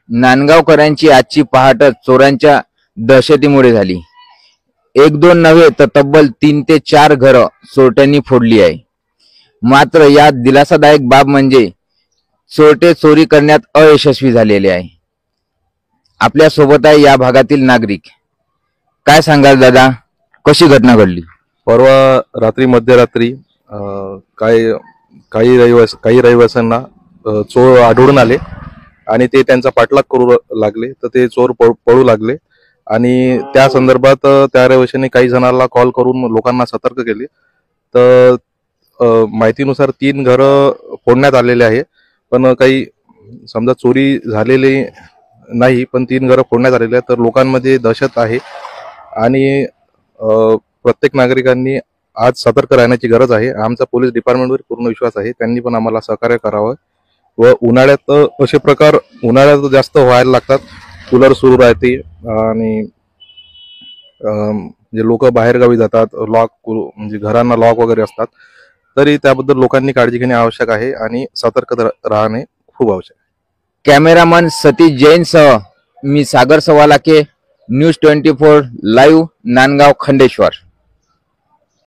नांदगावकरांची आजची पहाट चोरांच्या दहशतीमुळे झाली। एक दोन नव्हे तर तब्बल 3 ते 4 घरं चोरट्यांनी फोडली आहे। मात्र यात दिलासादायक बाब म्हणजे चोरटे चोरी करण्यात अयशस्वी झालेले आहे। आपल्या सोबत आहे या भागातील नागरिक। काय सांगाल दादा, कशी घटना घडली? परवा रात्री मध्यरात्री काही रहिवाशांना चोर आढळून आले आणि ते त्यांचा पाठलाग करू लागले, तर ते चोर पळू लागले आणि त्या संदर्भात त्या रहिवाशांनी काही जणांना कॉल करून लोकांना सतर्क केले। तर माहितीनुसार 3 घरं फोडण्यात आलेले आहे, पण काही समजा चोरी झालेली नाही, पण 3 घरं फोडण्यात आलेले आहेत। तर लोकांमध्ये दहशत आहे आणि प्रत्येक नागरिकांनी आज सतर्क राहण्याची गरज आहे। आमचा पोलीस डिपार्टमेंटवर पूर्ण विश्वास आहे, त्यांनी पण आम्हाला सहकार्य करावं। व उन्हाळ्यात असे प्रकार उन्हाळ्यात जास्त व्हायला लागतात, कूलर सुरू राहते आणि जे लोक बाहेरगावी जातात, म्हणजे घरांना लॉक वगैरे असतात, तरी त्याबद्दल लोकांनी काळजी घेणे आवश्यक आहे आणि सतर्क राहणे खूप आवश्यक आहे। कॅमेरामन सतीश जैनसह मी सागर सवालाके, न्यूज 24 लाईव्ह, नांदगाव, खंडेश्वर।